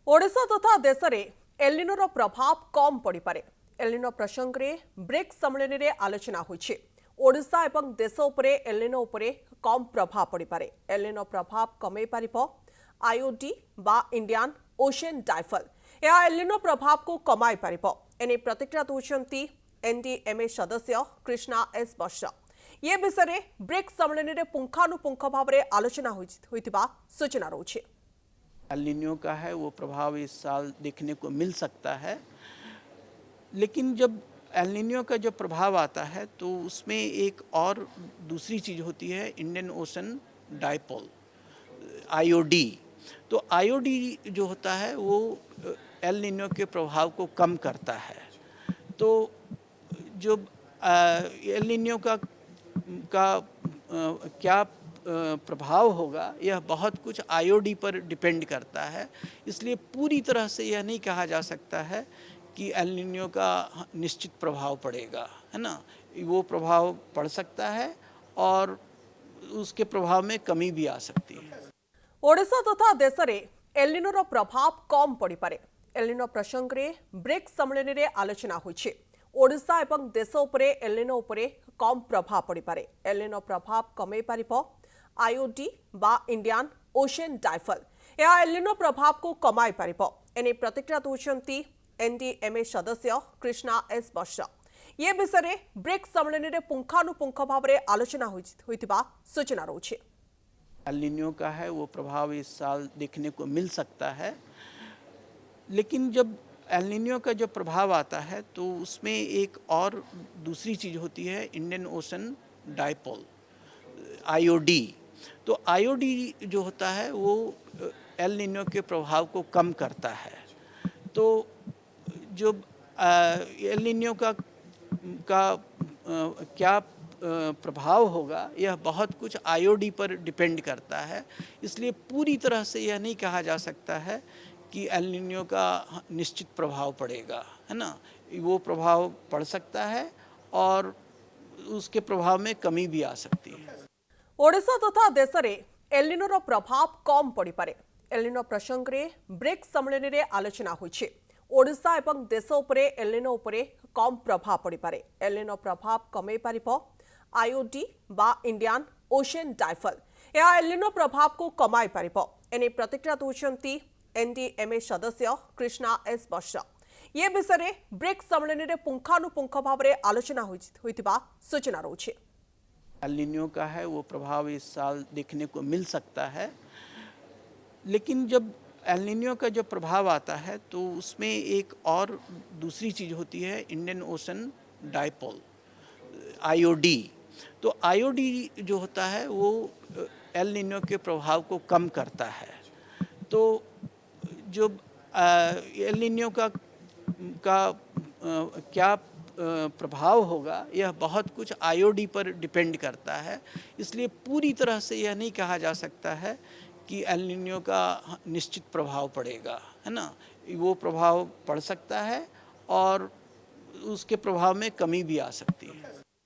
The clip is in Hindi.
ओडिशा तथा देश में एलिनोर प्रभाव कम पड़ पारे। एलिनो प्रसंग में ब्रिक्स सम्मेलन में आलोचना होइछे। ओडिशा एवं देश उपरे एलिनो उपरे कम प्रभाव पड़ पारे। एलिनो प्रभाव कमे पारिबो आईओडी बा इंडियन ओशन डाइफल। यह एलिनो प्रभाव को कमाई पारिबो। एने प्रतिक्रिया दौरान एनडीएमए सदस्य कृष्णा एस बश्र ये विषय ब्रिक्स सम्मेलन में पुंखानुपुंख भाव में आलोचना होइतिबा सूचना रहुछि। एल नीनो का है वो प्रभाव इस साल देखने को मिल सकता है, लेकिन जब एल नीनो का जो प्रभाव आता है तो उसमें एक और दूसरी चीज़ होती है, इंडियन ओशन डाइपोल आईओडी। तो आईओडी जो होता है वो एल नीनो के प्रभाव को कम करता है। तो जो एल नीनो का क्या प्रभाव होगा यह बहुत कुछ आईओडी पर डिपेंड करता है। इसलिए पूरी तरह से यह नहीं कहा जा सकता है कि एल नीनो का निश्चित प्रभाव पड़ेगा, है ना। वो प्रभाव पड़ सकता है और उसके प्रभाव में कमी भी आ सकती है। ओडिशा तथा देश में एल नीनोर प्रभाव कम पड़ पारे। एल नीनो प्रसंग में ब्रिक्स सम्मेलन में आलोचना होइछे। ओडिशा एवं देश उपरे एल नीनो उपरे कम प्रभाव पड़ पारे। एल नीनो प्रभाव कमे पारिबो आईओडी बा इंडियन ओशन डाइफल। यह एल नीनो प्रभाव को कमाई पारिबो। एने प्रतिक्रिया दौरान एनडीएमए सदस्य कृष्णा एस बश्र ये विषय ब्रिक्स सम्मेलन में पुंखानुपुंख भाव में आलोचना होइतिबा सूचना रहुछि। एल नीनो का है वो प्रभाव इस साल देखने को मिल सकता है, लेकिन जब एल नीनो का जो प्रभाव आता है तो उसमें एक और दूसरी चीज़ होती है, इंडियन ओशन डाइपोल आईओडी। तो आईओडी जो होता है वो एल नीनो के प्रभाव को कम करता है। तो जो एल नीनो का क्या प्रभाव होगा यह बहुत कुछ आईओडी पर डिपेंड करता है। इसलिए पूरी तरह से यह नहीं कहा जा सकता है कि एल नीनो का निश्चित प्रभाव पड़ेगा, है ना। वो प्रभाव पड़ सकता है और उसके प्रभाव में कमी भी आ सकती है। ओडिशा तथा देश में एल नीनोर प्रभाव कम पड़ पारे। एल नीनो प्रसंग में ब्रिक्स सम्मेलन में आलोचना होइछे। ओडिशा एवं देश उपरे एल नीनो उपरे कम प्रभाव पड़ पारे। एल नीनो प्रभाव कमे पारिबो आईओडी बा इंडियन ओशन डाइफल। यह एल नीनो प्रभाव को कमाई पारिबो। एने प्रतिक्रिया दौरान एनडीएमए सदस्य कृष्णा एस बश्र ये विषय ब्रिक्स सम्मेलन में पुंखानुपुंख भाव में आलोचना होइतिबा सूचना रहुछि। एल नीनो का है वो प्रभाव इस साल देखने को मिल सकता है, लेकिन जब एल नीनो का जो प्रभाव आता है तो उसमें एक और दूसरी चीज़ होती है, इंडियन ओशन डाइपोल आईओडी। तो आईओडी जो होता है वो एल नीनो के प्रभाव को कम करता है। तो जो एल नीनो का क्या प्रभाव होगा यह बहुत कुछ आईओडी पर डिपेंड करता है। इसलिए पूरी तरह से यह नहीं कहा जा सकता है कि एल नीनो का निश्चित प्रभाव पड़ेगा, है ना। वो प्रभाव पड़ सकता है और उसके प्रभाव में कमी भी आ सकती है।